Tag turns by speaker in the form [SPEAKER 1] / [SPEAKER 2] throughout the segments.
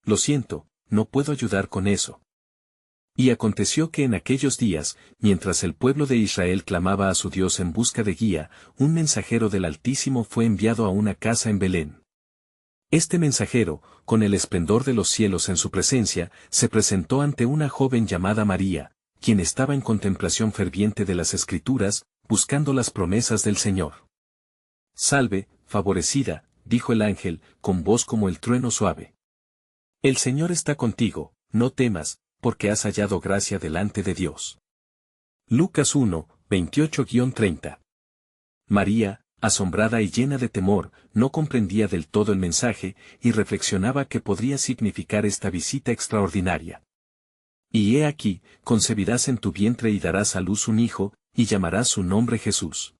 [SPEAKER 1] Lo siento, no puedo ayudar con eso. Y aconteció que en aquellos días, mientras el pueblo de Israel clamaba a su Dios en busca de guía, un mensajero del Altísimo fue enviado a una casa en Belén. Este mensajero, con el esplendor de los cielos en su presencia, se presentó ante una joven llamada María, quien estaba en contemplación ferviente de las Escrituras, buscando las promesas del Señor. Salve, favorecida, dijo el ángel, con voz como el trueno suave. El Señor está contigo, no temas, porque has hallado gracia delante de Dios. Lucas 1, 28-30. María, asombrada y llena de temor, no comprendía del todo el mensaje, y reflexionaba qué podría significar esta visita extraordinaria. Y he aquí, concebirás en tu vientre y darás a luz un hijo, y llamarás su nombre Jesús.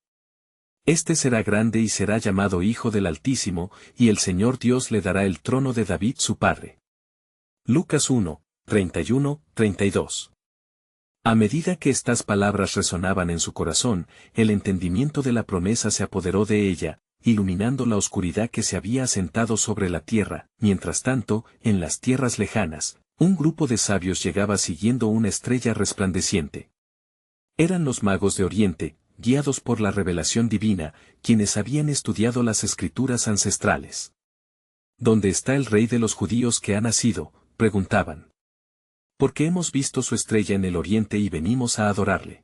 [SPEAKER 1] Este será grande y será llamado Hijo del Altísimo, y el Señor Dios le dará el trono de David su padre. Lucas 1, 31-32. A medida que estas palabras resonaban en su corazón, el entendimiento de la promesa se apoderó de ella, iluminando la oscuridad que se había asentado sobre la tierra. Mientras tanto, en las tierras lejanas, un grupo de sabios llegaba siguiendo una estrella resplandeciente. Eran los magos de Oriente, guiados por la revelación divina, quienes habían estudiado las escrituras ancestrales. ¿Dónde está el rey de los judíos que ha nacido?, preguntaban. Porque hemos visto su estrella en el oriente y venimos a adorarle.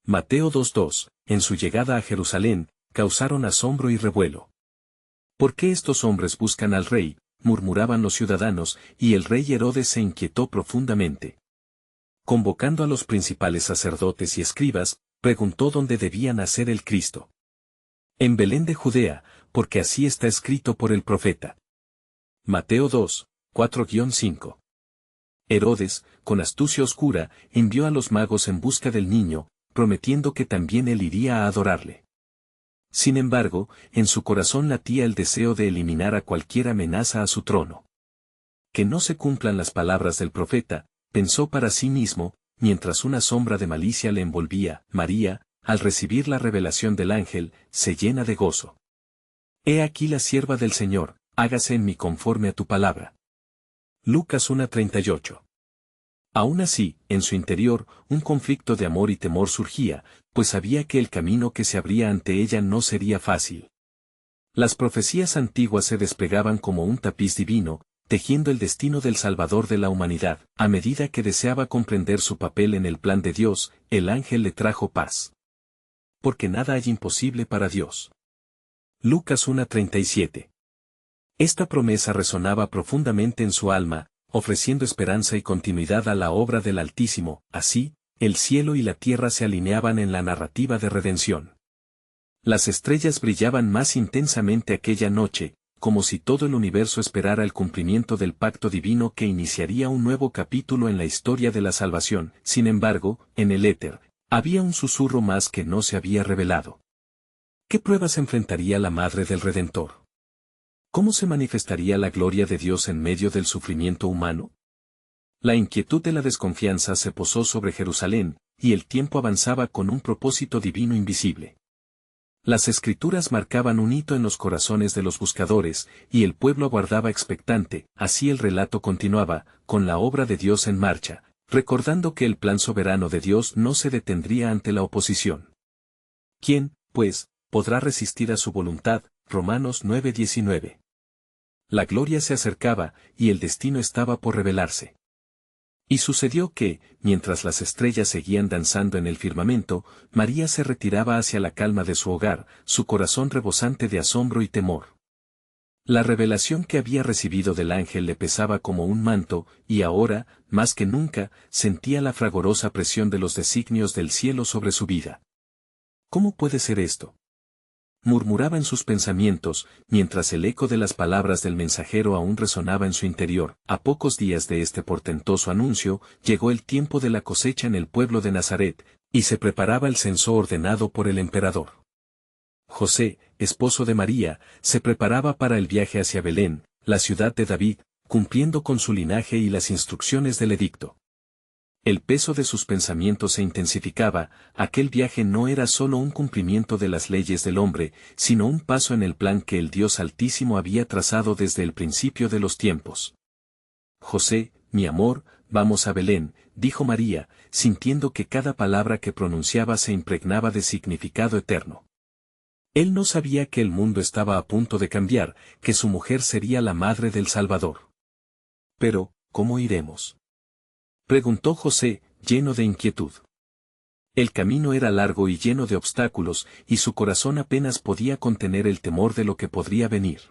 [SPEAKER 1] Mateo 2:2, en su llegada a Jerusalén, causaron asombro y revuelo. ¿Por qué estos hombres buscan al rey?, murmuraban los ciudadanos, y el rey Herodes se inquietó profundamente. Convocando a los principales sacerdotes y escribas, preguntó dónde debía nacer el Cristo. En Belén de Judea, porque así está escrito por el profeta. Mateo 2, 4-5. Herodes, con astucia oscura, envió a los magos en busca del niño, prometiendo que también él iría a adorarle. Sin embargo, en su corazón latía el deseo de eliminar a cualquier amenaza a su trono. Que no se cumplan las palabras del profeta, pensó para sí mismo, mientras una sombra de malicia le envolvía. María, al recibir la revelación del ángel, se llena de gozo. He aquí la sierva del Señor, hágase en mí conforme a tu palabra. Lucas 1:38. Aún así, en su interior, un conflicto de amor y temor surgía, pues sabía que el camino que se abría ante ella no sería fácil. Las profecías antiguas se desplegaban como un tapiz divino, tejiendo el destino del Salvador de la humanidad. A medida que deseaba comprender su papel en el plan de Dios, el ángel le trajo paz. Porque nada hay imposible para Dios. Lucas 1:37. Esta promesa resonaba profundamente en su alma, ofreciendo esperanza y continuidad a la obra del Altísimo. Así, el cielo y la tierra se alineaban en la narrativa de redención. Las estrellas brillaban más intensamente aquella noche, como si todo el universo esperara el cumplimiento del pacto divino que iniciaría un nuevo capítulo en la historia de la salvación. Sin embargo, en el éter, había un susurro más que no se había revelado. ¿Qué pruebas enfrentaría la Madre del Redentor? ¿Cómo se manifestaría la gloria de Dios en medio del sufrimiento humano? La inquietud de la desconfianza se posó sobre Jerusalén, y el tiempo avanzaba con un propósito divino invisible. Las Escrituras marcaban un hito en los corazones de los buscadores, y el pueblo aguardaba expectante. Así el relato continuaba, con la obra de Dios en marcha, recordando que el plan soberano de Dios no se detendría ante la oposición. ¿Quién, pues, podrá resistir a su voluntad? Romanos 9:19. La gloria se acercaba, y el destino estaba por revelarse. Y sucedió que, mientras las estrellas seguían danzando en el firmamento, María se retiraba hacia la calma de su hogar, su corazón rebosante de asombro y temor. La revelación que había recibido del ángel le pesaba como un manto, y ahora, más que nunca, sentía la fragorosa presión de los designios del cielo sobre su vida. ¿Cómo puede ser esto?, murmuraba en sus pensamientos, mientras el eco de las palabras del mensajero aún resonaba en su interior. A pocos días de este portentoso anuncio, llegó el tiempo de la cosecha en el pueblo de Nazaret, y se preparaba el censo ordenado por el emperador. José, esposo de María, se preparaba para el viaje hacia Belén, la ciudad de David, cumpliendo con su linaje y las instrucciones del edicto. El peso de sus pensamientos se intensificaba. Aquel viaje no era solo un cumplimiento de las leyes del hombre, sino un paso en el plan que el Dios Altísimo había trazado desde el principio de los tiempos. José, mi amor, vamos a Belén, dijo María, sintiendo que cada palabra que pronunciaba se impregnaba de significado eterno. Él no sabía que el mundo estaba a punto de cambiar, que su mujer sería la madre del Salvador. Pero, ¿cómo iremos?, preguntó José, lleno de inquietud. El camino era largo y lleno de obstáculos, y su corazón apenas podía contener el temor de lo que podría venir.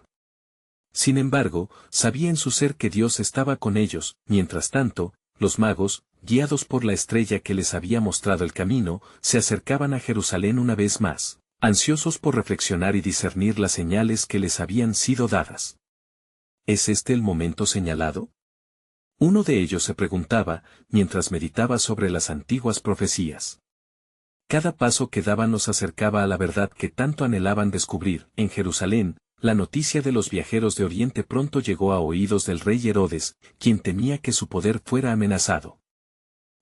[SPEAKER 1] Sin embargo, sabía en su ser que Dios estaba con ellos. Mientras tanto, los magos, guiados por la estrella que les había mostrado el camino, se acercaban a Jerusalén una vez más, ansiosos por reflexionar y discernir las señales que les habían sido dadas. ¿Es este el momento señalado?, uno de ellos se preguntaba, mientras meditaba sobre las antiguas profecías. Cada paso que daban los acercaba a la verdad que tanto anhelaban descubrir. En Jerusalén, la noticia de los viajeros de Oriente pronto llegó a oídos del rey Herodes, quien temía que su poder fuera amenazado.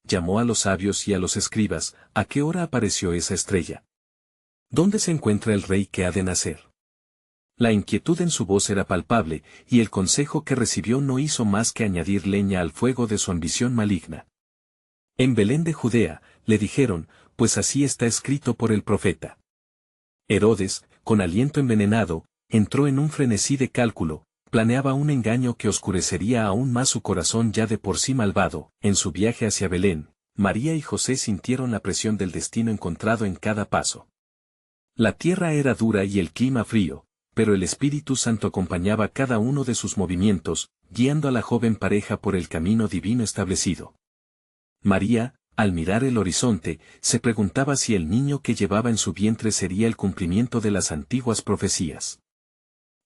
[SPEAKER 1] Llamó a los sabios y a los escribas. ¿A qué hora apareció esa estrella? ¿Dónde se encuentra el rey que ha de nacer? La inquietud en su voz era palpable, y el consejo que recibió no hizo más que añadir leña al fuego de su ambición maligna. En Belén de Judea, le dijeron, pues así está escrito por el profeta. Herodes, con aliento envenenado, entró en un frenesí de cálculo, planeaba un engaño que oscurecería aún más su corazón ya de por sí malvado. En su viaje hacia Belén, María y José sintieron la presión del destino encontrado en cada paso. La tierra era dura y el clima frío, pero el Espíritu Santo acompañaba cada uno de sus movimientos, guiando a la joven pareja por el camino divino establecido. María, al mirar el horizonte, se preguntaba si el niño que llevaba en su vientre sería el cumplimiento de las antiguas profecías.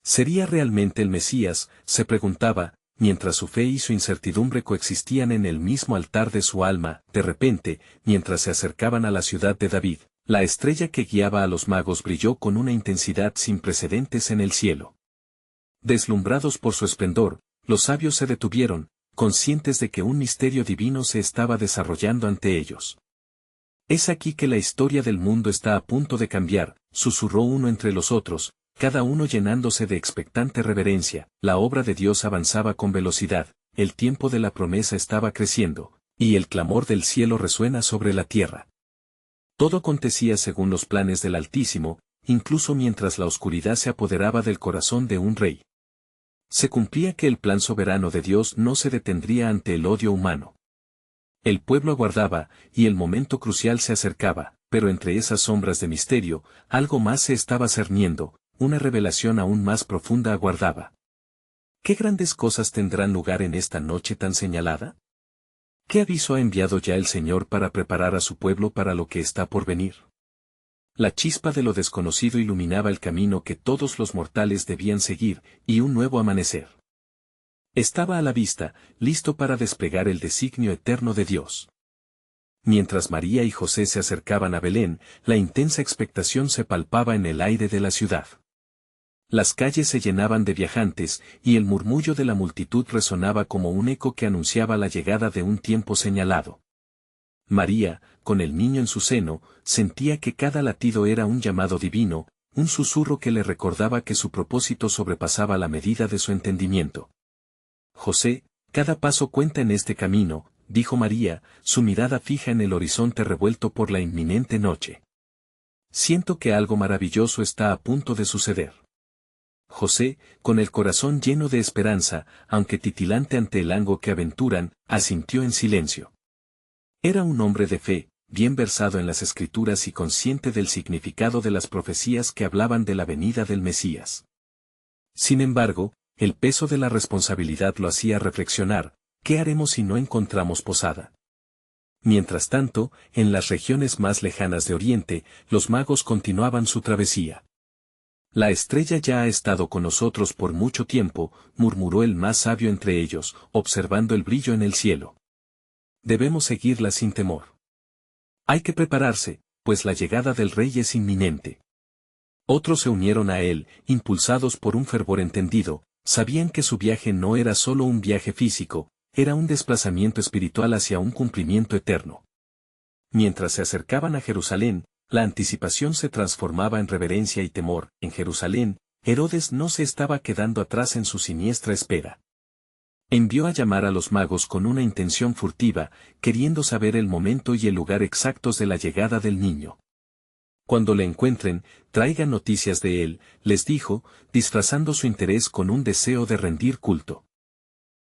[SPEAKER 1] ¿Sería realmente el Mesías?, se preguntaba, mientras su fe y su incertidumbre coexistían en el mismo altar de su alma. De repente, mientras se acercaban a la ciudad de David, la estrella que guiaba a los magos brilló con una intensidad sin precedentes en el cielo. Deslumbrados por su esplendor, los sabios se detuvieron, conscientes de que un misterio divino se estaba desarrollando ante ellos. Es aquí que la historia del mundo está a punto de cambiar, susurró uno entre los otros, cada uno llenándose de expectante reverencia. La obra de Dios avanzaba con velocidad, el tiempo de la promesa estaba creciendo, y el clamor del cielo resuena sobre la tierra. Todo acontecía según los planes del Altísimo, incluso mientras la oscuridad se apoderaba del corazón de un rey. Se cumplía que el plan soberano de Dios no se detendría ante el odio humano. El pueblo aguardaba, y el momento crucial se acercaba, pero entre esas sombras de misterio, algo más se estaba cerniendo, una revelación aún más profunda aguardaba. ¿Qué grandes cosas tendrán lugar en esta noche tan señalada? ¿Qué aviso ha enviado ya el Señor para preparar a su pueblo para lo que está por venir? La chispa de lo desconocido iluminaba el camino que todos los mortales debían seguir, y un nuevo amanecer estaba a la vista, listo para desplegar el designio eterno de Dios. Mientras María y José se acercaban a Belén, la intensa expectación se palpaba en el aire de la ciudad. Las calles se llenaban de viajantes, y el murmullo de la multitud resonaba como un eco que anunciaba la llegada de un tiempo señalado. María, con el niño en su seno, sentía que cada latido era un llamado divino, un susurro que le recordaba que su propósito sobrepasaba la medida de su entendimiento. José, cada paso cuenta en este camino, dijo María, su mirada fija en el horizonte revuelto por la inminente noche. Siento que algo maravilloso está a punto de suceder. José, con el corazón lleno de esperanza, aunque titilante ante el algo que aventuran, asintió en silencio. Era un hombre de fe, bien versado en las Escrituras y consciente del significado de las profecías que hablaban de la venida del Mesías. Sin embargo, el peso de la responsabilidad lo hacía reflexionar: ¿qué haremos si no encontramos posada? Mientras tanto, en las regiones más lejanas de Oriente, los magos continuaban su travesía. La estrella ya ha estado con nosotros por mucho tiempo, murmuró el más sabio entre ellos, observando el brillo en el cielo. Debemos seguirla sin temor. Hay que prepararse, pues la llegada del rey es inminente. Otros se unieron a él, impulsados por un fervor entendido, sabían que su viaje no era solo un viaje físico, era un desplazamiento espiritual hacia un cumplimiento eterno. Mientras se acercaban a Jerusalén, la anticipación se transformaba en reverencia y temor. En Jerusalén, Herodes no se estaba quedando atrás en su siniestra espera. Envió a llamar a los magos con una intención furtiva, queriendo saber el momento y el lugar exactos de la llegada del niño. Cuando le encuentren, traigan noticias de él, les dijo, disfrazando su interés con un deseo de rendir culto.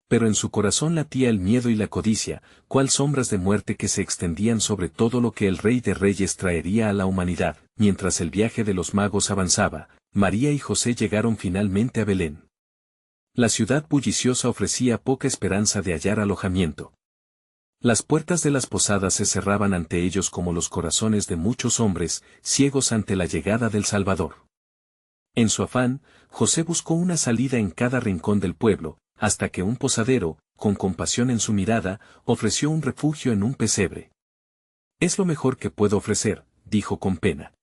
[SPEAKER 1] Pero en su corazón latía el miedo y la codicia, cual sombras de muerte que se extendían sobre todo lo que el Rey de Reyes traería a la humanidad. Mientras el viaje de los magos avanzaba, María y José llegaron finalmente a Belén. La ciudad bulliciosa ofrecía poca esperanza de hallar alojamiento. Las puertas de las posadas se cerraban ante ellos como los corazones de muchos hombres, ciegos ante la llegada del Salvador. En su afán, José buscó una salida en cada rincón del pueblo, hasta que un posadero, con compasión en su mirada, ofreció un refugio en un pesebre. «Es lo mejor que puedo ofrecer», dijo con pena.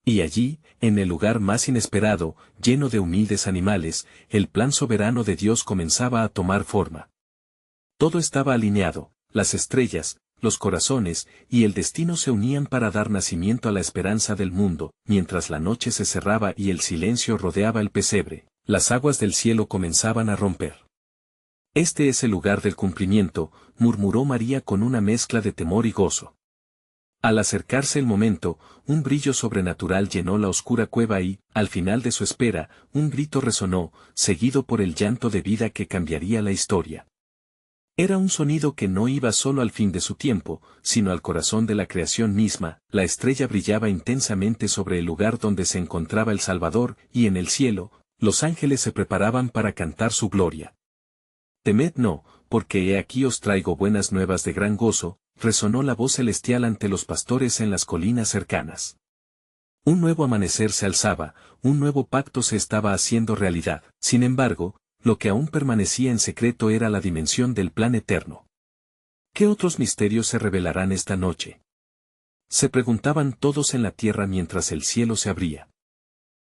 [SPEAKER 1] Y allí, en el lugar más inesperado, lleno de humildes animales, el plan soberano de Dios comenzaba a tomar forma. Todo estaba alineado, las estrellas, los corazones y el destino se unían para dar nacimiento a la esperanza del mundo. Mientras la noche se cerraba y el silencio rodeaba el pesebre, las aguas del cielo comenzaban a romper. «Este es el lugar del cumplimiento», murmuró María con una mezcla de temor y gozo. Al acercarse el momento, un brillo sobrenatural llenó la oscura cueva y, al final de su espera, un grito resonó, seguido por el llanto de vida que cambiaría la historia. Era un sonido que no iba solo al fin de su tiempo, sino al corazón de la creación misma. La estrella brillaba intensamente sobre el lugar donde se encontraba el Salvador, y en el cielo, los ángeles se preparaban para cantar su gloria. «Temed no, porque he aquí os traigo buenas nuevas de gran gozo», resonó la voz celestial ante los pastores en las colinas cercanas. Un nuevo amanecer se alzaba, un nuevo pacto se estaba haciendo realidad. Sin embargo, lo que aún permanecía en secreto era la dimensión del plan eterno. ¿Qué otros misterios se revelarán esta noche?, se preguntaban todos en la tierra mientras el cielo se abría.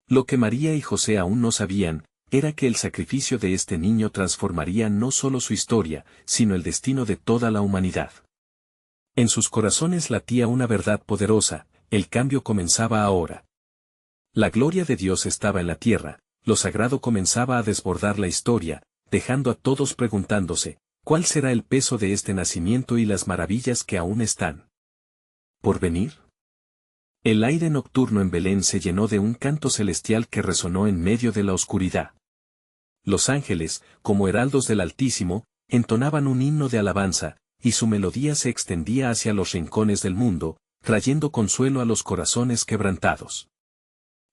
[SPEAKER 1] Lo que María y José aún no sabían, era que el sacrificio de este niño transformaría no solo su historia, sino el destino de toda la humanidad. En sus corazones latía una verdad poderosa: el cambio comenzaba ahora. La gloria de Dios estaba en la tierra, lo sagrado comenzaba a desbordar la historia, dejando a todos preguntándose, ¿cuál será el peso de este nacimiento y las maravillas que aún están por venir? El aire nocturno en Belén se llenó de un canto celestial que resonó en medio de la oscuridad. Los ángeles, como heraldos del Altísimo, entonaban un himno de alabanza, y su melodía se extendía hacia los rincones del mundo, trayendo consuelo a los corazones quebrantados.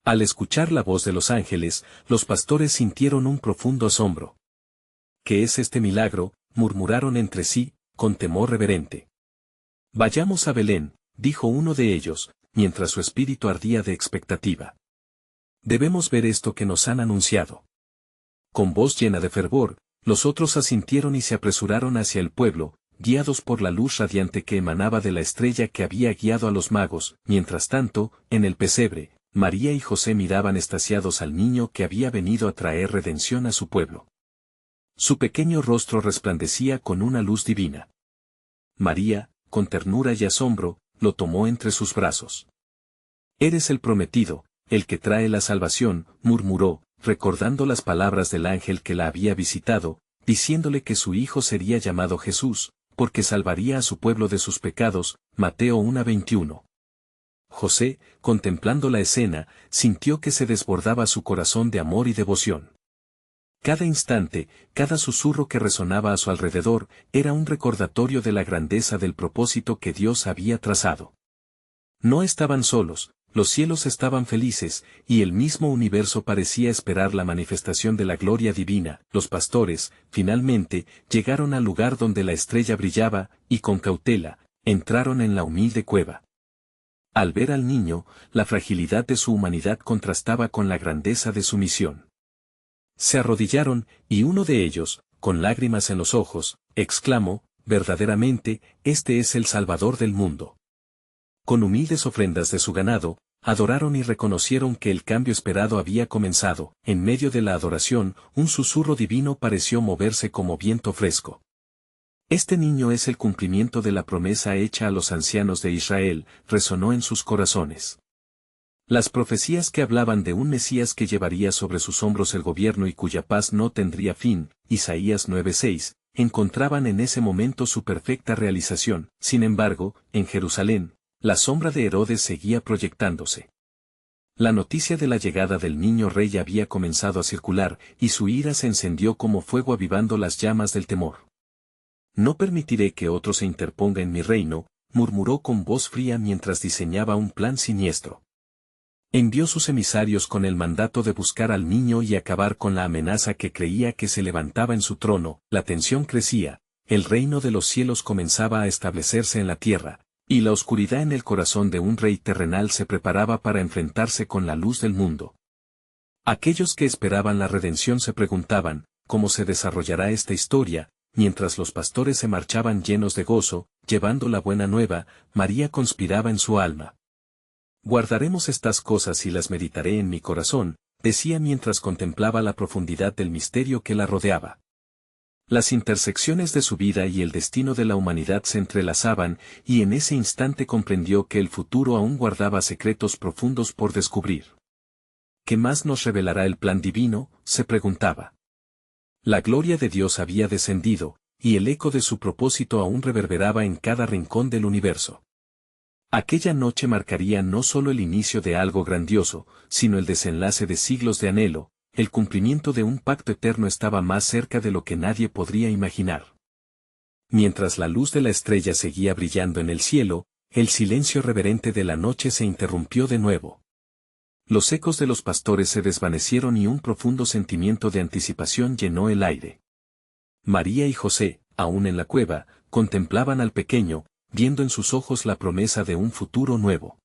[SPEAKER 1] Al escuchar la voz de los ángeles, los pastores sintieron un profundo asombro. «¿Qué es este milagro?», murmuraron entre sí, con temor reverente. «Vayamos a Belén», dijo uno de ellos, mientras su espíritu ardía de expectativa. «Debemos ver esto que nos han anunciado». Con voz llena de fervor, los otros asintieron y se apresuraron hacia el pueblo, guiados por la luz radiante que emanaba de la estrella que había guiado a los magos. Mientras tanto, en el pesebre, María y José miraban extasiados al niño que había venido a traer redención a su pueblo. Su pequeño rostro resplandecía con una luz divina. María, con ternura y asombro, lo tomó entre sus brazos. «Eres el prometido, el que trae la salvación», murmuró, recordando las palabras del ángel que la había visitado, diciéndole que su hijo sería llamado Jesús, porque salvaría a su pueblo de sus pecados. Mateo 1:21. José, contemplando la escena, sintió que se desbordaba su corazón de amor y devoción. Cada instante, cada susurro que resonaba a su alrededor, era un recordatorio de la grandeza del propósito que Dios había trazado. No estaban solos, los cielos estaban felices, y el mismo universo parecía esperar la manifestación de la gloria divina. Los pastores, finalmente, llegaron al lugar donde la estrella brillaba, y con cautela, entraron en la humilde cueva. Al ver al niño, la fragilidad de su humanidad contrastaba con la grandeza de su misión. Se arrodillaron, y uno de ellos, con lágrimas en los ojos, exclamó: «Verdaderamente, este es el Salvador del mundo». Con humildes ofrendas de su ganado, adoraron y reconocieron que el cambio esperado había comenzado. En medio de la adoración, un susurro divino pareció moverse como viento fresco. «Este niño es el cumplimiento de la promesa hecha a los ancianos de Israel», resonó en sus corazones. Las profecías que hablaban de un Mesías que llevaría sobre sus hombros el gobierno y cuya paz no tendría fin, Isaías 9:6, encontraban en ese momento su perfecta realización. Sin embargo, en Jerusalén, la sombra de Herodes seguía proyectándose. La noticia de la llegada del niño rey había comenzado a circular, y su ira se encendió como fuego avivando las llamas del temor. No permitiré que otro se interponga en mi reino, murmuró con voz fría mientras diseñaba un plan siniestro. Envió sus emisarios con el mandato de buscar al niño y acabar con la amenaza que creía que se levantaba en su trono. La tensión crecía, el reino de los cielos comenzaba a establecerse en la tierra, y la oscuridad en el corazón de un rey terrenal se preparaba para enfrentarse con la luz del mundo. Aquellos que esperaban la redención se preguntaban, ¿cómo se desarrollará esta historia? Mientras los pastores se marchaban llenos de gozo, llevando la buena nueva, María conspiraba en su alma. Guardaremos estas cosas y las meditaré en mi corazón, decía mientras contemplaba la profundidad del misterio que la rodeaba. Las intersecciones de su vida y el destino de la humanidad se entrelazaban, y en ese instante comprendió que el futuro aún guardaba secretos profundos por descubrir. ¿Qué más nos revelará el plan divino?, se preguntaba. La gloria de Dios había descendido, y el eco de su propósito aún reverberaba en cada rincón del universo. Aquella noche marcaría no solo el inicio de algo grandioso, sino el desenlace de siglos de anhelo. El cumplimiento de un pacto eterno estaba más cerca de lo que nadie podría imaginar. Mientras la luz de la estrella seguía brillando en el cielo, el silencio reverente de la noche se interrumpió de nuevo. Los ecos de los pastores se desvanecieron y un profundo sentimiento de anticipación llenó el aire. María y José, aún en la cueva, contemplaban al pequeño, viendo en sus ojos la promesa de un futuro nuevo.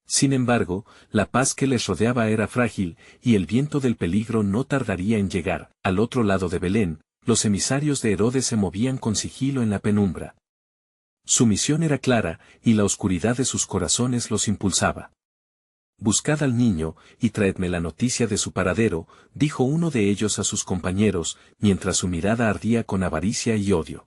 [SPEAKER 1] Sin embargo, la paz que les rodeaba era frágil, y el viento del peligro no tardaría en llegar. Al otro lado de Belén, los emisarios de Herodes se movían con sigilo en la penumbra. Su misión era clara, y la oscuridad de sus corazones los impulsaba. «Buscad al niño, y traedme la noticia de su paradero», dijo uno de ellos a sus compañeros, mientras su mirada ardía con avaricia y odio.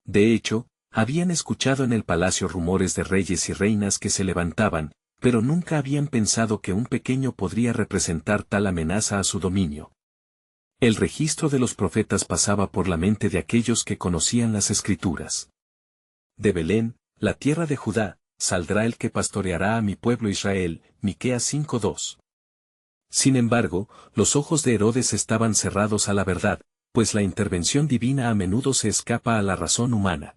[SPEAKER 1] De hecho, habían escuchado en el palacio rumores de reyes y reinas que se levantaban, pero nunca habían pensado que un pequeño podría representar tal amenaza a su dominio. El registro de los profetas pasaba por la mente de aquellos que conocían las Escrituras. De Belén, la tierra de Judá, saldrá el que pastoreará a mi pueblo Israel, Miqueas 5:2. Sin embargo, los ojos de Herodes estaban cerrados a la verdad, pues la intervención divina a menudo se escapa a la razón humana.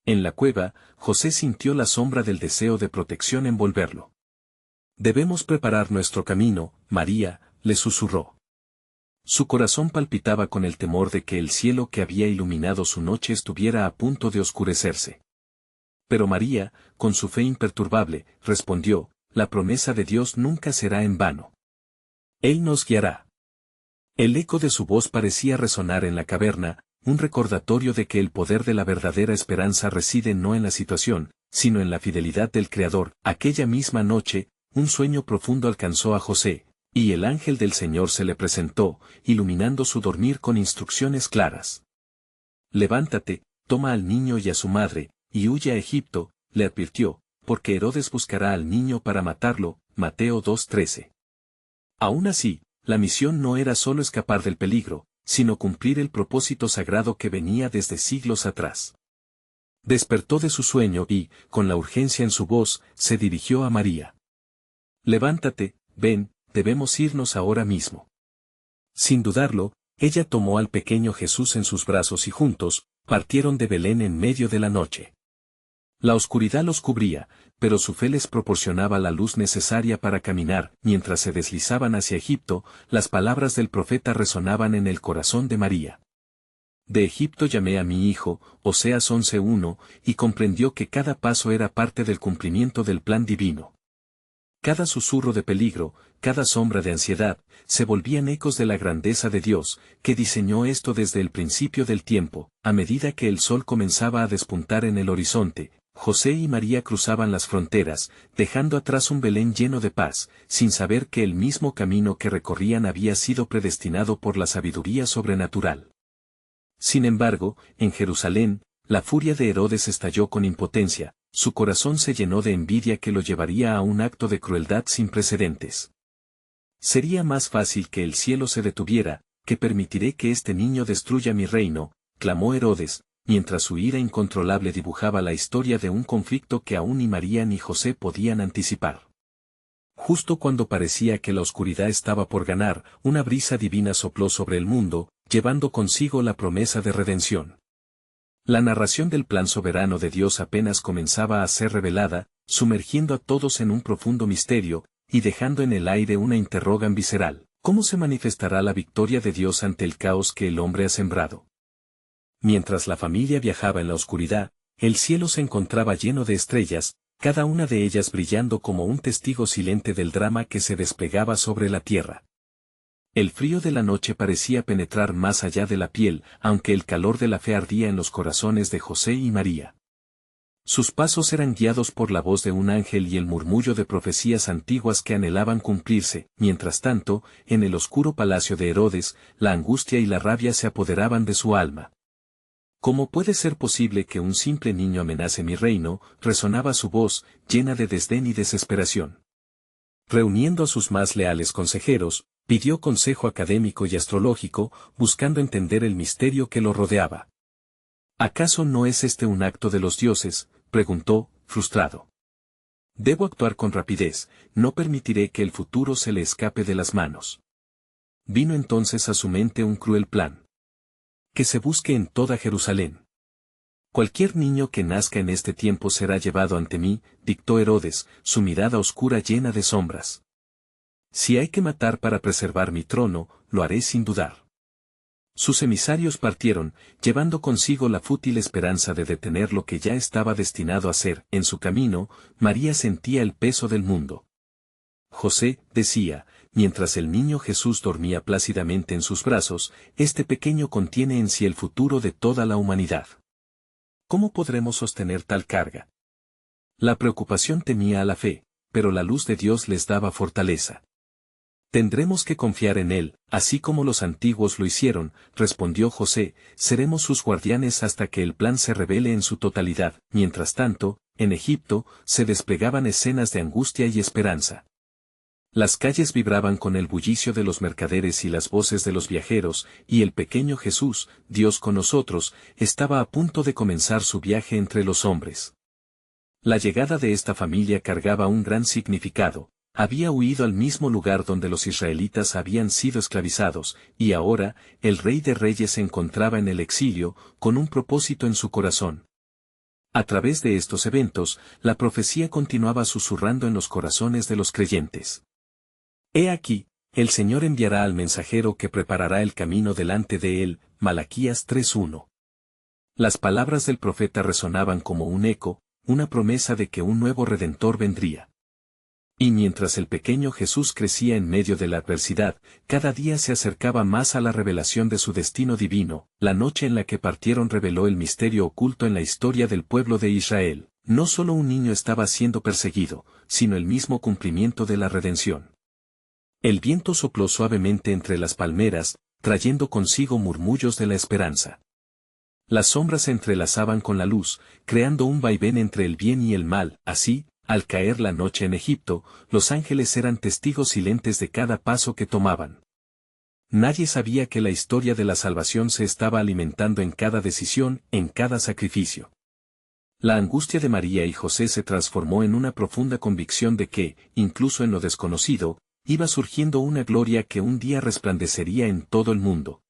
[SPEAKER 1] En la cueva, José sintió la sombra del deseo de protección envolverlo. «Debemos preparar nuestro camino, María», le susurró. Su corazón palpitaba con el temor de que el cielo que había iluminado su noche estuviera a punto de oscurecerse. Pero María, con su fe imperturbable, respondió, «La promesa de Dios nunca será en vano. Él nos guiará». El eco de su voz parecía resonar en la caverna, un recordatorio de que el poder de la verdadera esperanza reside no en la situación, sino en la fidelidad del Creador. Aquella misma noche, un sueño profundo alcanzó a José, y el ángel del Señor se le presentó, iluminando su dormir con instrucciones claras. «Levántate, toma al niño y a su madre, y huye a Egipto», le advirtió, «porque Herodes buscará al niño para matarlo». Mateo 2:13. Aún así, la misión no era solo escapar del peligro, sino cumplir el propósito sagrado que venía desde siglos atrás. Despertó de su sueño y, con la urgencia en su voz, se dirigió a María. «Levántate, ven, debemos irnos ahora mismo». Sin dudarlo, ella tomó al pequeño Jesús en sus brazos y juntos, partieron de Belén en medio de la noche. La oscuridad los cubría, pero su fe les proporcionaba la luz necesaria para caminar. Mientras se deslizaban hacia Egipto, las palabras del profeta resonaban en el corazón de María. «De Egipto llamé a mi hijo», Oseas 11:1, y comprendió que cada paso era parte del cumplimiento del plan divino. Cada susurro de peligro, cada sombra de ansiedad, se volvían ecos de la grandeza de Dios, que diseñó esto desde el principio del tiempo. A medida que el sol comenzaba a despuntar en el horizonte, José y María cruzaban las fronteras, dejando atrás un Belén lleno de paz, sin saber que el mismo camino que recorrían había sido predestinado por la sabiduría sobrenatural. Sin embargo, en Jerusalén, la furia de Herodes estalló con impotencia. su corazón se llenó de envidia que lo llevaría a un acto de crueldad sin precedentes. Sería más fácil que el cielo se detuviera, que permitiré que este niño destruya mi reino, clamó Herodes, mientras su ira incontrolable dibujaba la historia de un conflicto que aún ni María ni José podían anticipar. Justo cuando parecía que la oscuridad estaba por ganar, una brisa divina sopló sobre el mundo, llevando consigo la promesa de redención. La narración del plan soberano de Dios apenas comenzaba a ser revelada, sumergiendo a todos en un profundo misterio, y dejando en el aire una interrogación visceral: ¿cómo se manifestará la victoria de Dios ante el caos que el hombre ha sembrado? Mientras la familia viajaba en la oscuridad, el cielo se encontraba lleno de estrellas, cada una de ellas brillando como un testigo silente del drama que se desplegaba sobre la tierra. El frío de la noche parecía penetrar más allá de la piel, aunque el calor de la fe ardía en los corazones de José y María. Sus pasos eran guiados por la voz de un ángel y el murmullo de profecías antiguas que anhelaban cumplirse. Mientras tanto, en el oscuro palacio de Herodes, la angustia y la rabia se apoderaban de su alma. ¿Cómo puede ser posible que un simple niño amenace mi reino?, resonaba su voz, llena de desdén y desesperación. Reuniendo a sus más leales consejeros, pidió consejo académico y astrológico, buscando entender el misterio que lo rodeaba. ¿Acaso no es este un acto de los dioses?, preguntó, frustrado. Debo actuar con rapidez, no permitiré que el futuro se le escape de las manos. Vino entonces a su mente un cruel plan. Que se busque en toda Jerusalén. Cualquier niño que nazca en este tiempo será llevado ante mí, dictó Herodes, su mirada oscura llena de sombras. Si hay que matar para preservar mi trono, lo haré sin dudar. Sus emisarios partieron, llevando consigo la fútil esperanza de detener lo que ya estaba destinado a ser. En su camino, María sentía el peso del mundo. José, decía, mientras el niño Jesús dormía plácidamente en sus brazos, este pequeño contiene en sí el futuro de toda la humanidad. ¿Cómo podremos sostener tal carga? La preocupación temía a la fe, pero la luz de Dios les daba fortaleza. Tendremos que confiar en Él, así como los antiguos lo hicieron, respondió José, seremos sus guardianes hasta que el plan se revele en su totalidad. Mientras tanto, en Egipto, se desplegaban escenas de angustia y esperanza. Las calles vibraban con el bullicio de los mercaderes y las voces de los viajeros, y el pequeño Jesús, Dios con nosotros, estaba a punto de comenzar su viaje entre los hombres. La llegada de esta familia cargaba un gran significado. Había huido al mismo lugar donde los israelitas habían sido esclavizados, y ahora, el Rey de Reyes se encontraba en el exilio, con un propósito en su corazón. A través de estos eventos, la profecía continuaba susurrando en los corazones de los creyentes. He aquí, el Señor enviará al mensajero que preparará el camino delante de él, Malaquías 3:1. Las palabras del profeta resonaban como un eco, una promesa de que un nuevo Redentor vendría. Y mientras el pequeño Jesús crecía en medio de la adversidad, cada día se acercaba más a la revelación de su destino divino. La noche en la que partieron reveló el misterio oculto en la historia del pueblo de Israel. No solo un niño estaba siendo perseguido, sino el mismo cumplimiento de la redención. El viento sopló suavemente entre las palmeras, trayendo consigo murmullos de la esperanza. Las sombras se entrelazaban con la luz, creando un vaivén entre el bien y el mal. Así, al caer la noche en Egipto, los ángeles eran testigos silentes de cada paso que tomaban. Nadie sabía que la historia de la salvación se estaba alimentando en cada decisión, en cada sacrificio. La angustia de María y José se transformó en una profunda convicción de que, incluso en lo desconocido, iba surgiendo una gloria que un día resplandecería en todo el mundo.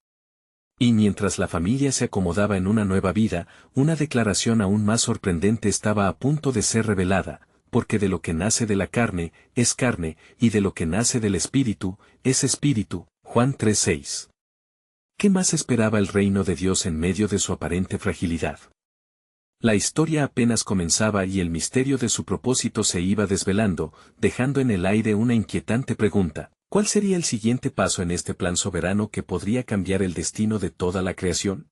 [SPEAKER 1] Y mientras la familia se acomodaba en una nueva vida, una declaración aún más sorprendente estaba a punto de ser revelada, porque de lo que nace de la carne, es carne, y de lo que nace del espíritu, es espíritu. Juan 3:6. ¿Qué más esperaba el reino de Dios en medio de su aparente fragilidad? La historia apenas comenzaba y el misterio de su propósito se iba desvelando, dejando en el aire una inquietante pregunta: ¿cuál sería el siguiente paso en este plan soberano que podría cambiar el destino de toda la creación?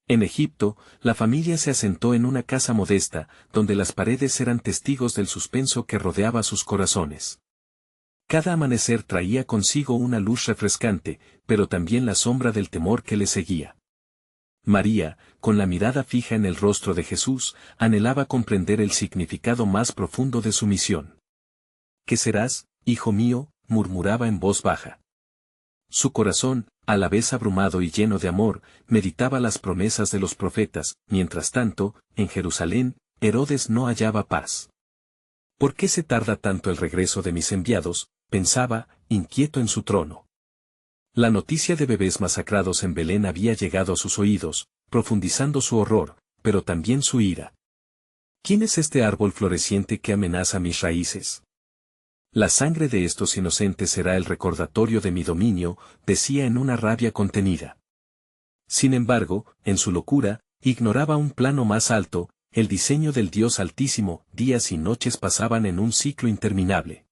[SPEAKER 1] En Egipto, la familia se asentó en una casa modesta, donde las paredes eran testigos del suspenso que rodeaba sus corazones. Cada amanecer traía consigo una luz refrescante, pero también la sombra del temor que le seguía. María, con la mirada fija en el rostro de Jesús, anhelaba comprender el significado más profundo de su misión. ¿Qué serás, hijo mío?, murmuraba en voz baja. Su corazón, a la vez abrumado y lleno de amor, meditaba las promesas de los profetas. Mientras tanto, en Jerusalén, Herodes no hallaba paz. ¿Por qué se tarda tanto el regreso de mis enviados?, pensaba, inquieto en su trono. La noticia de bebés masacrados en Belén había llegado a sus oídos, profundizando su horror, pero también su ira. ¿Quién es este árbol floreciente que amenaza mis raíces? La sangre de estos inocentes será el recordatorio de mi dominio, decía en una rabia contenida. Sin embargo, en su locura, ignoraba un plano más alto, el diseño del Dios Altísimo. Días y noches pasaban en un ciclo interminable.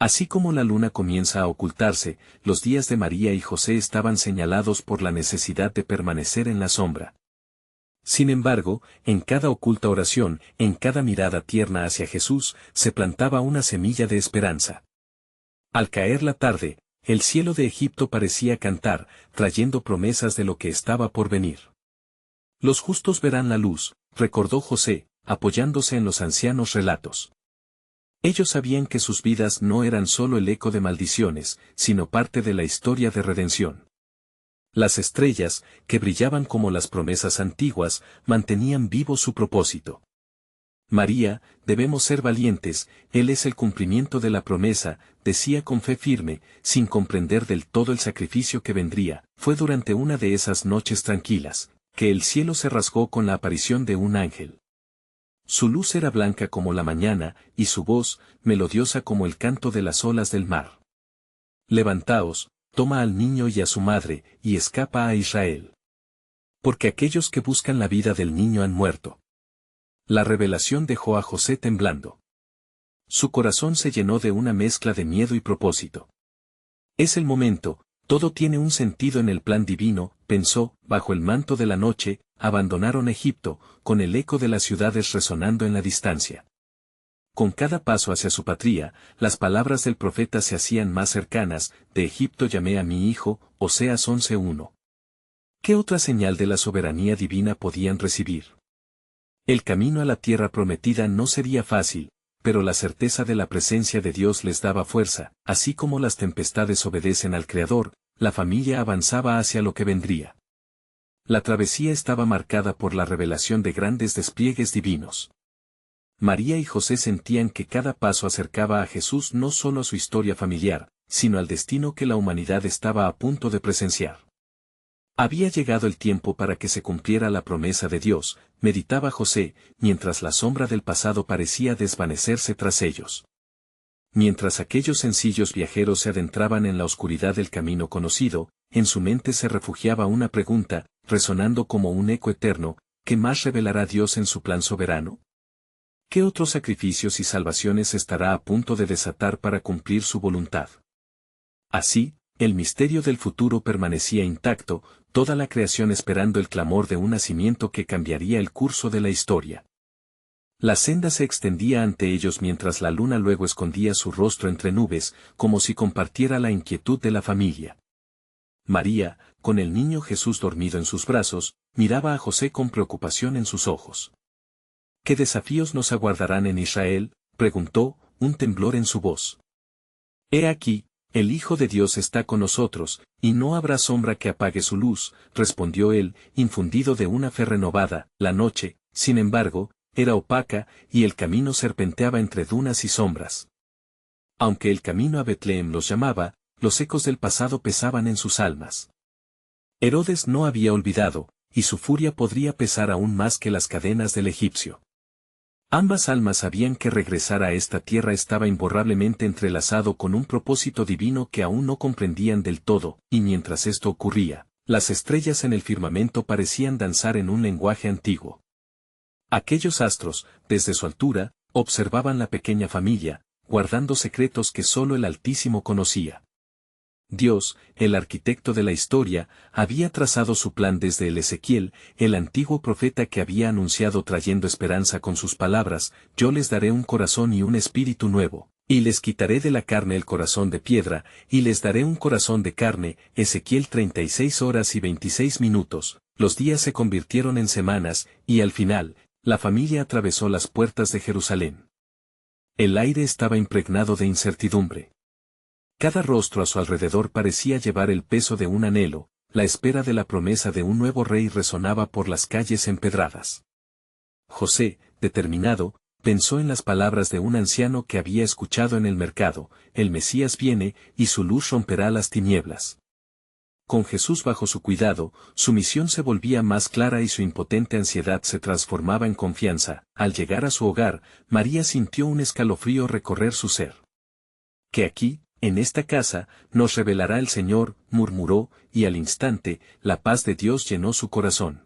[SPEAKER 1] Así como la luna comienza a ocultarse, los días de María y José estaban señalados por la necesidad de permanecer en la sombra. Sin embargo, en cada oculta oración, en cada mirada tierna hacia Jesús, se plantaba una semilla de esperanza. Al caer la tarde, el cielo de Egipto parecía cantar, trayendo promesas de lo que estaba por venir. Los justos verán la luz, recordó José, apoyándose en los ancianos relatos. Ellos sabían que sus vidas no eran solo el eco de maldiciones, sino parte de la historia de redención. Las estrellas, que brillaban como las promesas antiguas, mantenían vivo su propósito. María, debemos ser valientes, Él es el cumplimiento de la promesa, decía con fe firme, sin comprender del todo el sacrificio que vendría. Fue durante una de esas noches tranquilas, que el cielo se rasgó con la aparición de un ángel. Su luz era blanca como la mañana, y su voz, melodiosa como el canto de las olas del mar. Levantaos, toma al niño y a su madre, y escapa a Israel. Porque aquellos que buscan la vida del niño han muerto. La revelación dejó a José temblando. Su corazón se llenó de una mezcla de miedo y propósito. Es el momento, todo tiene un sentido en el plan divino, pensó. Bajo el manto de la noche, abandonaron Egipto, con el eco de las ciudades resonando en la distancia. Con cada paso hacia su patria, las palabras del profeta se hacían más cercanas. De Egipto llamé a mi hijo, Oseas 11:1. ¿Qué otra señal de la soberanía divina podían recibir? El camino a la tierra prometida no sería fácil, pero la certeza de la presencia de Dios les daba fuerza. Así como las tempestades obedecen al Creador, la familia avanzaba hacia lo que vendría. La travesía estaba marcada por la revelación de grandes despliegues divinos. María y José sentían que cada paso acercaba a Jesús no solo a su historia familiar, sino al destino que la humanidad estaba a punto de presenciar. Había llegado el tiempo para que se cumpliera la promesa de Dios, meditaba José, mientras la sombra del pasado parecía desvanecerse tras ellos. Mientras aquellos sencillos viajeros se adentraban en la oscuridad del camino conocido, en su mente se refugiaba una pregunta, resonando como un eco eterno: ¿qué más revelará Dios en su plan soberano? ¿Qué otros sacrificios y salvaciones estará a punto de desatar para cumplir su voluntad? Así, el misterio del futuro permanecía intacto, toda la creación esperando el clamor de un nacimiento que cambiaría el curso de la historia. La senda se extendía ante ellos mientras la luna luego escondía su rostro entre nubes, como si compartiera la inquietud de la familia. María, con el niño Jesús dormido en sus brazos, miraba a José con preocupación en sus ojos. ¿Qué desafíos nos aguardarán en Israel?, preguntó, un temblor en su voz. He aquí, el Hijo de Dios está con nosotros, y no habrá sombra que apague su luz, respondió él, infundido de una fe renovada. La noche, sin embargo, era opaca, y el camino serpenteaba entre dunas y sombras. Aunque el camino a Betlehem los llamaba, los ecos del pasado pesaban en sus almas. Herodes no había olvidado, y su furia podría pesar aún más que las cadenas del egipcio. Ambas almas sabían que regresar a esta tierra estaba imborrablemente entrelazado con un propósito divino que aún no comprendían del todo, y mientras esto ocurría, las estrellas en el firmamento parecían danzar en un lenguaje antiguo. Aquellos astros, desde su altura, observaban la pequeña familia, guardando secretos que solo el Altísimo conocía. Dios, el arquitecto de la historia, había trazado su plan desde el Ezequiel, el antiguo profeta que había anunciado trayendo esperanza con sus palabras: yo les daré un corazón y un espíritu nuevo, Y les quitaré de la carne el corazón de piedra, y les daré un corazón de carne. Ezequiel 36 horas y 26 minutos. Los días se convirtieron en semanas, y al final, la familia atravesó las puertas de Jerusalén. El aire estaba impregnado de incertidumbre. Cada rostro a su alrededor parecía llevar el peso de un anhelo, la espera de la promesa de un nuevo rey resonaba por las calles empedradas. José, determinado, pensó en las palabras de un anciano que había escuchado en el mercado: el Mesías viene, y su luz romperá las tinieblas. Con Jesús bajo su cuidado, su misión se volvía más clara y su impotente ansiedad se transformaba en confianza. Al llegar a su hogar, María sintió un escalofrío recorrer su ser. «Que aquí, en esta casa, nos revelará el Señor», murmuró, y al instante, la paz de Dios llenó su corazón.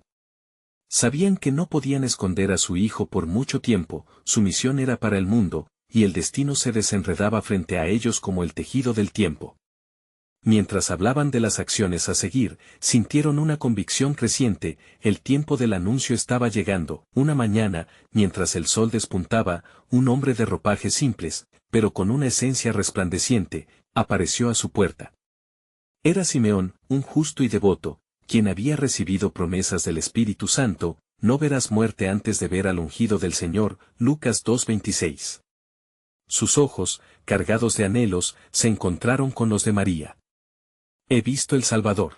[SPEAKER 1] Sabían que no podían esconder a su hijo por mucho tiempo, su misión era para el mundo, y el destino se desenredaba frente a ellos como el tejido del tiempo. Mientras hablaban de las acciones a seguir, sintieron una convicción creciente: el tiempo del anuncio estaba llegando. Una mañana, mientras el sol despuntaba, un hombre de ropajes simples, pero con una esencia resplandeciente, apareció a su puerta. Era Simeón, un justo y devoto, quien había recibido promesas del Espíritu Santo: no verás muerte antes de ver al ungido del Señor. Lucas 2:26. Sus ojos, cargados de anhelos, se encontraron con los de María. «He visto el Salvador.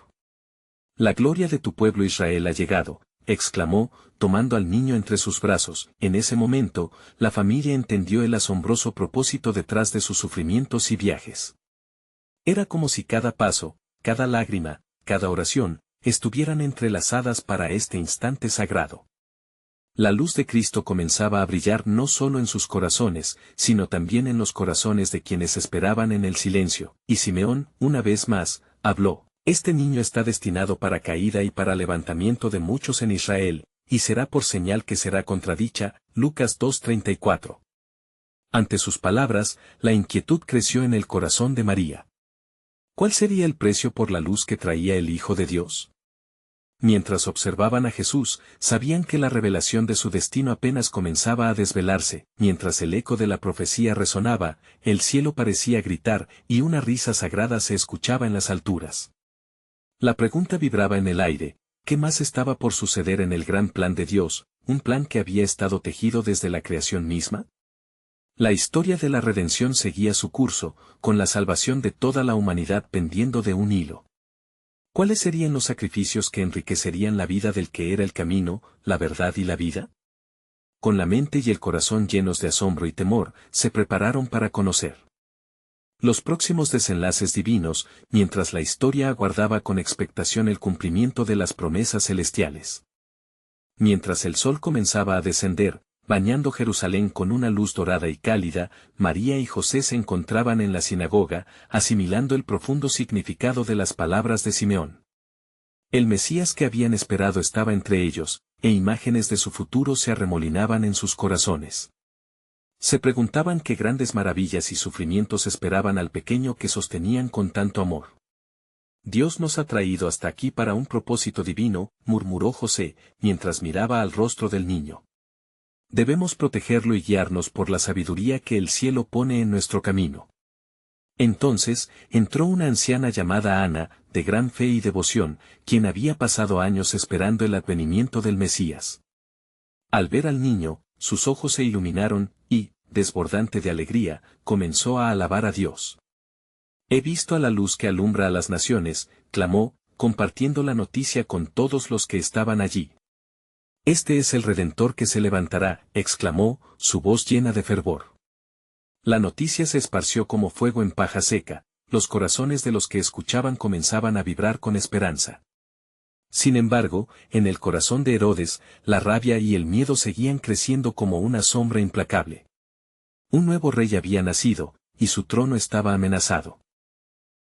[SPEAKER 1] La gloria de tu pueblo Israel ha llegado», exclamó, tomando al niño entre sus brazos. En ese momento, la familia entendió el asombroso propósito detrás de sus sufrimientos y viajes. Era como si cada paso, cada lágrima, cada oración, estuvieran entrelazadas para este instante sagrado. La luz de Cristo comenzaba a brillar no solo en sus corazones, sino también en los corazones de quienes esperaban en el silencio. Y Simeón, una vez más, habló: «Este niño está destinado para caída y para levantamiento de muchos en Israel, y será por señal que será contradicha». Lucas 2:34. Ante sus palabras, la inquietud creció en el corazón de María. ¿Cuál sería el precio por la luz que traía el Hijo de Dios? Mientras observaban a Jesús, sabían que la revelación de su destino apenas comenzaba a desvelarse. Mientras el eco de la profecía resonaba, el cielo parecía gritar, y una risa sagrada se escuchaba en las alturas. La pregunta vibraba en el aire: ¿qué más estaba por suceder en el gran plan de Dios, un plan que había estado tejido desde la creación misma? La historia de la redención seguía su curso, con la salvación de toda la humanidad pendiendo de un hilo. ¿Cuáles serían los sacrificios que enriquecerían la vida del que era el camino, la verdad y la vida? Con la mente y el corazón llenos de asombro y temor, se prepararon para conocer los próximos desenlaces divinos, mientras la historia aguardaba con expectación el cumplimiento de las promesas celestiales. Mientras el sol comenzaba a descender, bañando Jerusalén con una luz dorada y cálida, María y José se encontraban en la sinagoga, asimilando el profundo significado de las palabras de Simeón. El Mesías que habían esperado estaba entre ellos, e imágenes de su futuro se arremolinaban en sus corazones. Se preguntaban qué grandes maravillas y sufrimientos esperaban al pequeño que sostenían con tanto amor. «Dios nos ha traído hasta aquí para un propósito divino», murmuró José, mientras miraba al rostro del niño. «Debemos protegerlo y guiarnos por la sabiduría que el cielo pone en nuestro camino». Entonces, entró una anciana llamada Ana, de gran fe y devoción, quien había pasado años esperando el advenimiento del Mesías. Al ver al niño, sus ojos se iluminaron, y, desbordante de alegría, comenzó a alabar a Dios. «He visto a la luz que alumbra a las naciones», clamó, compartiendo la noticia con todos los que estaban allí. «Este es el Redentor que se levantará», exclamó, su voz llena de fervor. La noticia se esparció como fuego en paja seca, los corazones de los que escuchaban comenzaban a vibrar con esperanza. Sin embargo, en el corazón de Herodes, la rabia y el miedo seguían creciendo como una sombra implacable. Un nuevo rey había nacido, y su trono estaba amenazado.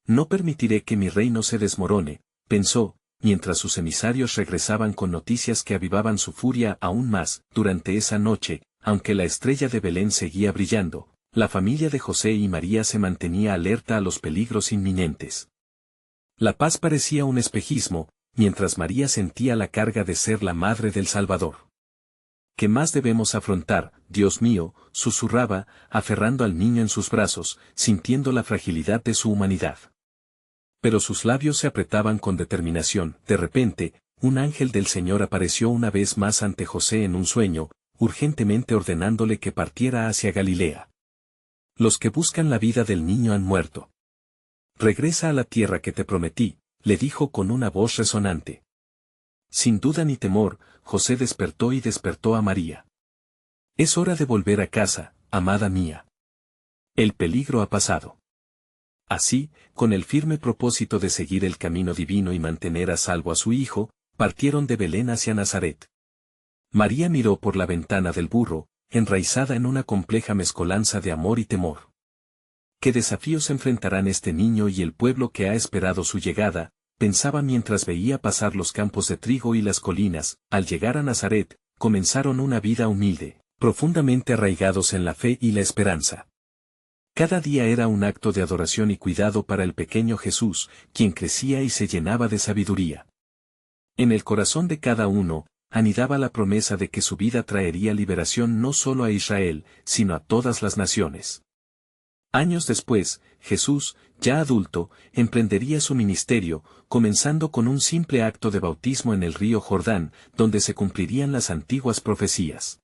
[SPEAKER 1] «No permitiré que mi reino se desmorone», pensó, mientras sus emisarios regresaban con noticias que avivaban su furia aún más. Durante esa noche, aunque la estrella de Belén seguía brillando, la familia de José y María se mantenía alerta a los peligros inminentes. La paz parecía un espejismo, mientras María sentía la carga de ser la madre del Salvador. ¿qué más debemos afrontar, Dios mío?, susurraba, aferrando al niño en sus brazos, sintiendo la fragilidad de su humanidad. Pero sus labios se apretaban con determinación. De repente, un ángel del Señor apareció una vez más ante José en un sueño, urgentemente ordenándole que partiera hacia Galilea. Los que buscan la vida del niño han muerto. Regresa a la tierra que te prometí, le dijo con una voz resonante. Sin duda ni temor, José despertó y despertó a María. Es hora de volver a casa, amada mía. El peligro ha pasado. Así, con el firme propósito de seguir el camino divino y mantener a salvo a su hijo, partieron de Belén hacia Nazaret. María miró por la ventana del burro, enraizada en una compleja mezcolanza de amor y temor. ¿Qué desafíos enfrentarán este niño y el pueblo que ha esperado su llegada?, pensaba mientras veía pasar los campos de trigo y las colinas. Al llegar a Nazaret, comenzaron una vida humilde, profundamente arraigados en la fe y la esperanza. Cada día era un acto de adoración y cuidado para el pequeño Jesús, quien crecía y se llenaba de sabiduría. En el corazón de cada uno, anidaba la promesa de que su vida traería liberación no solo a Israel, sino a todas las naciones. Años después, Jesús, ya adulto, emprendería su ministerio, comenzando con un simple acto de bautismo en el río Jordán, donde se cumplirían las antiguas profecías.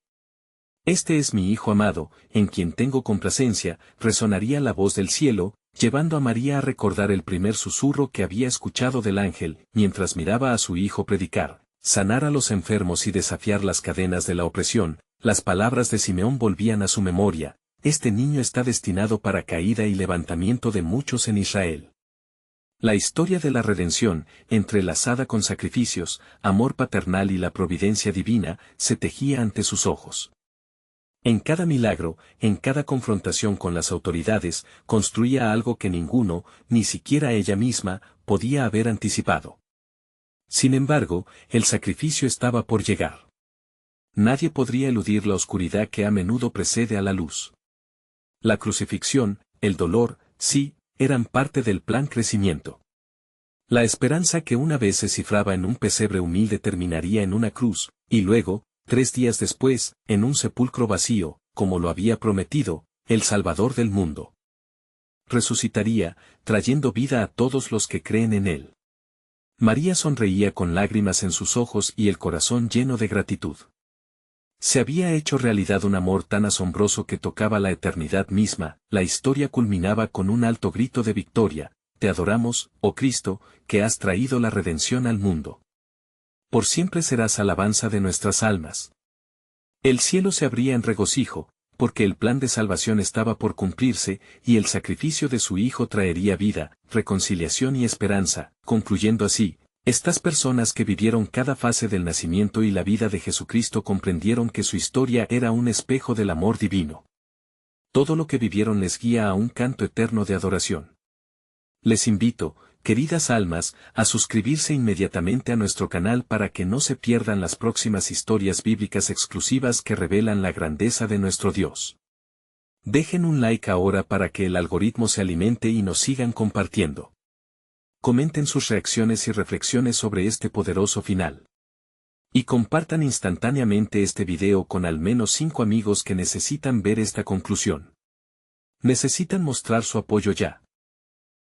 [SPEAKER 1] Este es mi Hijo amado, en quien tengo complacencia, resonaría la voz del cielo, llevando a María a recordar el primer susurro que había escuchado del ángel, mientras miraba a su hijo predicar, sanar a los enfermos y desafiar las cadenas de la opresión. Las palabras de Simeón volvían a su memoria: este niño está destinado para caída y levantamiento de muchos en Israel. La historia de la redención, entrelazada con sacrificios, amor paternal y la providencia divina, se tejía ante sus ojos. En cada milagro, en cada confrontación con las autoridades, construía algo que ninguno, ni siquiera ella misma, podía haber anticipado. Sin embargo, el sacrificio estaba por llegar. Nadie podría eludir la oscuridad que a menudo precede a la luz. La crucifixión, el dolor, sí, eran parte del plan crecimiento. La esperanza que una vez se cifraba en un pesebre humilde terminaría en una cruz, y luego, 3 días después, en un sepulcro vacío, como lo había prometido, el Salvador del mundo. Resucitaría, trayendo vida a todos los que creen en él. María sonreía con lágrimas en sus ojos y el corazón lleno de gratitud. Se había hecho realidad un amor tan asombroso que tocaba la eternidad misma. La historia culminaba con un alto grito de victoria: te adoramos, oh Cristo, que has traído la redención al mundo. Por siempre serás alabanza de nuestras almas. El cielo se abría en regocijo, porque el plan de salvación estaba por cumplirse, y el sacrificio de su Hijo traería vida, reconciliación y esperanza, concluyendo así: estas personas que vivieron cada fase del nacimiento y la vida de Jesucristo comprendieron que su historia era un espejo del amor divino. Todo lo que vivieron les guía a un canto eterno de adoración. Les invito, queridas almas, a suscribirse inmediatamente a nuestro canal para que no se pierdan las próximas historias bíblicas exclusivas que revelan la grandeza de nuestro Dios. Dejen un like ahora para que el algoritmo se alimente y nos sigan compartiendo. Comenten sus reacciones y reflexiones sobre este poderoso final. Y compartan instantáneamente este video con al menos 5 amigos que necesitan ver esta conclusión. Necesitan mostrar su apoyo ya.